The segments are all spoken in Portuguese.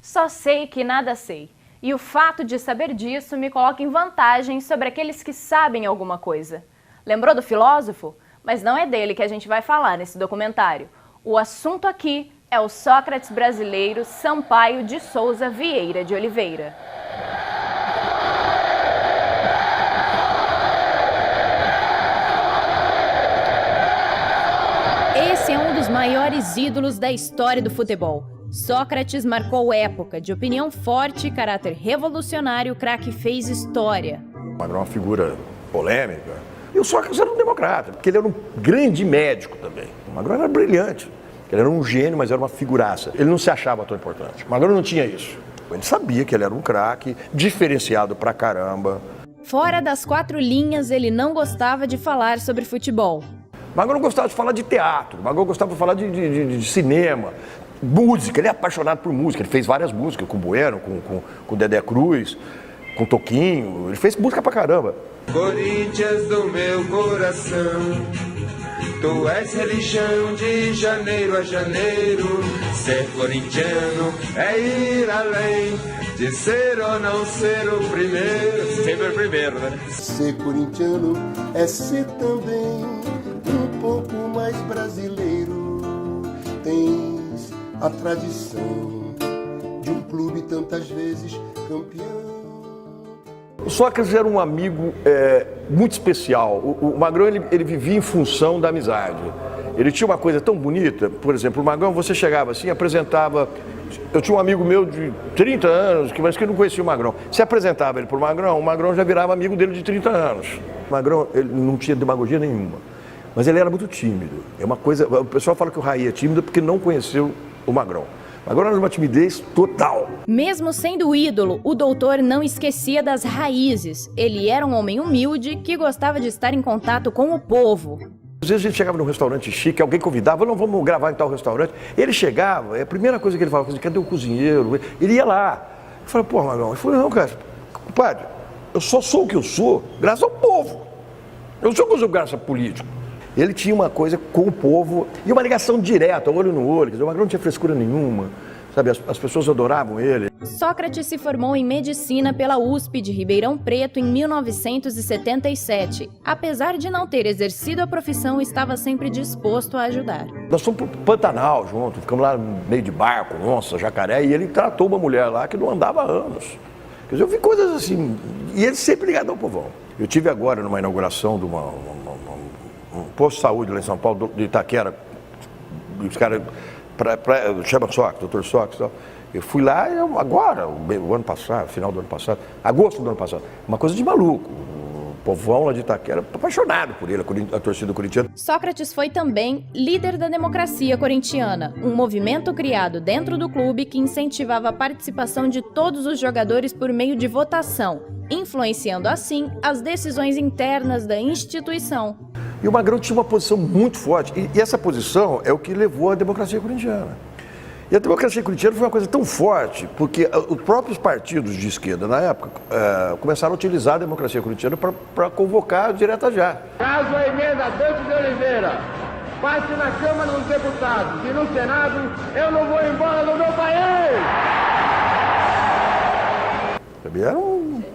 Só sei que nada sei. E o fato de saber disso me coloca em vantagem sobre aqueles que sabem alguma coisa. Lembrou do filósofo? Mas não é dele que a gente vai falar nesse documentário. O assunto aqui é o Sócrates brasileiro Sampaio de Souza Vieira de Oliveira. Esse é um dos maiores ídolos da história do futebol. Sócrates marcou época, de opinião forte e caráter revolucionário, o craque fez história. O Magrão é uma figura polêmica. E o Sócrates era um democrata, porque ele era um grande médico também. O Magrão era brilhante. Ele era um gênio, mas era uma figuraça. Ele não se achava tão importante. O Magrão não tinha isso. Ele sabia que ele era um craque, diferenciado pra caramba. Fora das quatro linhas, ele não gostava de falar sobre futebol. O Magrão gostava de falar de teatro, o Magrão gostava de falar de cinema, música. Ele é apaixonado por música. Ele fez várias músicas com o Bueno, com o Dedé Cruz, com o Toquinho. Ele fez música pra caramba. Corinthians do meu coração, tu és religião de janeiro a janeiro. Ser corintiano é ir além de ser ou não ser o primeiro. Sempre o primeiro, né? Ser corintiano é ser também um pouco mais brasileiro. Tens a tradição de um clube tantas vezes campeão. O Sócrates era um amigo muito especial. O Magrão ele vivia em função da amizade. Ele tinha uma coisa tão bonita, por exemplo, o Magrão, você chegava assim, apresentava... Eu tinha um amigo meu de 30 anos, mas que não conhecia o Magrão. Você apresentava ele para o Magrão já virava amigo dele de 30 anos. O Magrão ele não tinha demagogia nenhuma, mas ele era muito tímido. É uma coisa... O pessoal fala que o Raí é tímido porque não conheceu o Magrão. Agora era uma timidez total. Mesmo sendo ídolo, o doutor não esquecia das raízes. Ele era um homem humilde que gostava de estar em contato com o povo. Às vezes a gente chegava num restaurante chique, alguém convidava, não, vamos gravar em tal restaurante. Ele chegava, a primeira coisa que ele falava, cadê o cozinheiro? Ele ia lá. Eu falei, pô, Magrão, ele falou, não, cara, compadre, eu só sou o que eu sou graças ao povo. Eu sou o que eu sou graças a político. Ele tinha uma coisa com o povo e uma ligação direta, olho no olho. Quer dizer, o Magrão não tinha frescura nenhuma, sabe? As pessoas adoravam ele. Sócrates se formou em medicina pela USP de Ribeirão Preto em 1977. Apesar de não ter exercido a profissão, estava sempre disposto a ajudar. Nós fomos pro Pantanal junto, ficamos lá no meio de barco, onça, jacaré, e ele tratou uma mulher lá que não andava há anos. Quer dizer, eu vi coisas assim, e ele sempre ligado ao povão. Eu tive agora numa inauguração de um posto de saúde lá em São Paulo, de Itaquera, os caras, chama Sócrates, doutor Sócrates e tal. Eu fui lá agora, o ano passado, final do ano passado, agosto do ano passado, uma coisa de maluco. O povão lá de Itaquera, apaixonado por ele, a torcida corintiana. Sócrates foi também líder da democracia corintiana, um movimento criado dentro do clube que incentivava a participação de todos os jogadores por meio de votação, influenciando assim as decisões internas da instituição. E o Magrão tinha uma posição muito forte, e essa posição é o que levou à democracia corintiana. E a democracia corintiana foi uma coisa tão forte, porque os próprios partidos de esquerda, na época, começaram a utilizar a democracia corintiana para convocar direta já. Caso a emenda Dante de Oliveira passe na Câmara dos Deputados e no Senado, eu não vou embora do meu país!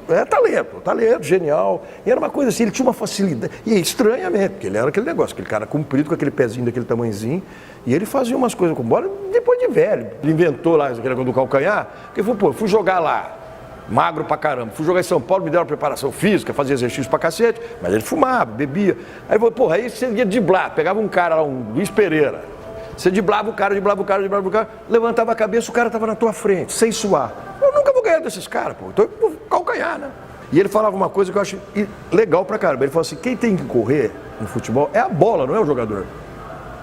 Era talento, genial. E era uma coisa assim, ele tinha uma facilidade. E estranhamente, porque ele era aquele negócio, aquele cara comprido com aquele pezinho daquele tamanhozinho. E ele fazia umas coisas com bola depois de velho. Ele inventou lá aquele negócio do calcanhar. Porque ele falou, pô, fui jogar lá, magro pra caramba. Fui jogar em São Paulo, me deram preparação física, fazia exercício pra cacete. Mas ele fumava, bebia. Aí falou, porra, aí você ia driblar. Pegava um cara lá, um Luiz Pereira. Você driblava o cara, levantava a cabeça, o cara tava na tua frente, sem suar. Eu nunca vou ganhar desses caras, pô. Então eu vou calcanhar, né? E ele falava uma coisa que eu acho legal pra caramba. Ele falou assim, quem tem que correr no futebol é a bola, não é o jogador.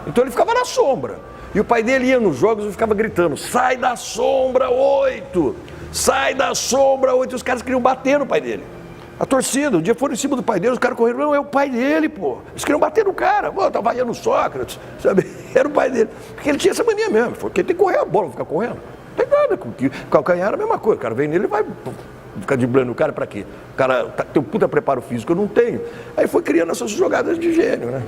Então ele ficava na sombra. E o pai dele ia nos jogos e ficava gritando, sai da sombra, 8! Sai da sombra, 8! E os caras queriam bater no pai dele. A torcida, um dia foram em cima do pai dele, os caras correram, não, é o pai dele, pô. Eles queriam bater no cara, pô, tava vaiando o Sócrates, sabe? Era o pai dele. Porque ele tinha essa mania mesmo, porque ele tem que correr a bola, ficar correndo. Não tem nada, calcanhar era a mesma coisa, o cara vem nele e vai ficar driblando o cara pra quê? O cara tem um puta preparo físico, eu não tenho. Aí foi criando essas jogadas de gênio, né?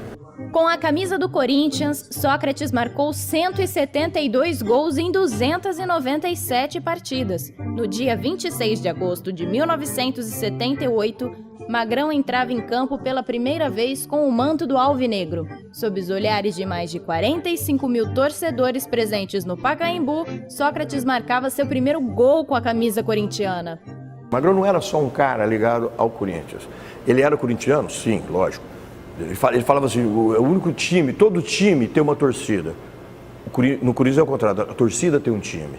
Com a camisa do Corinthians, Sócrates marcou 172 gols em 297 partidas. No dia 26 de agosto de 1978, Magrão entrava em campo pela primeira vez com o manto do alvinegro. Sob os olhares de mais de 45 mil torcedores presentes no Pacaembu, Sócrates marcava seu primeiro gol com a camisa corintiana. Magrão não era só um cara ligado ao Corinthians. Ele era corintiano? Sim, lógico. Ele falava assim, o único time, todo time tem uma torcida. No Corinthians é o contrário, a torcida tem um time.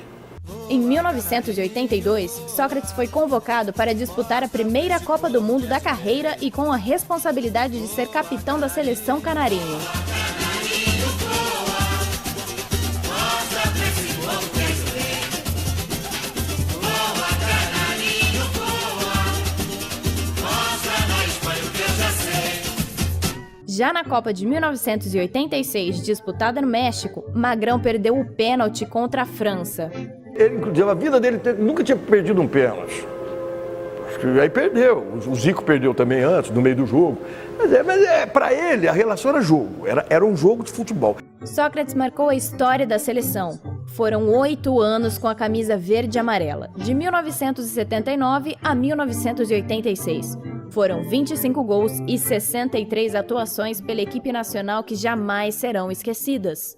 Em 1982, Sócrates foi convocado para disputar a primeira Copa do Mundo da carreira e com a responsabilidade de ser capitão da seleção canarinho. Já na Copa de 1986, disputada no México, Magrão perdeu o pênalti contra a França. Ele, inclusive, a vida dele nunca tinha perdido um pênalti. Aí perdeu. O Zico perdeu também antes, no meio do jogo. Mas para ele, a relação era jogo. Era um jogo de futebol. Sócrates marcou a história da seleção. Foram 8 anos com a camisa verde e amarela, de 1979 a 1986. Foram 25 gols e 63 atuações pela equipe nacional que jamais serão esquecidas.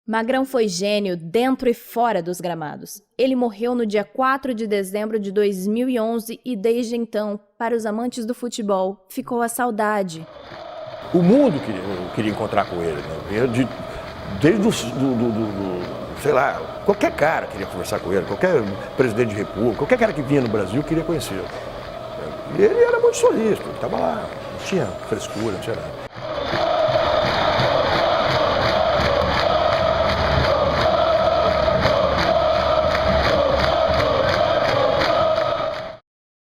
Magrão foi gênio dentro e fora dos gramados. Ele morreu no dia 4 de dezembro de 2011 e desde então, para os amantes do futebol, ficou a saudade. O mundo queria encontrar com ele, né? Desde sei lá, qualquer cara queria conversar com ele, qualquer presidente de república, qualquer cara que vinha no Brasil queria conhecê-lo. E ele era muito solícito, ele estava lá, não tinha frescura, não tinha nada.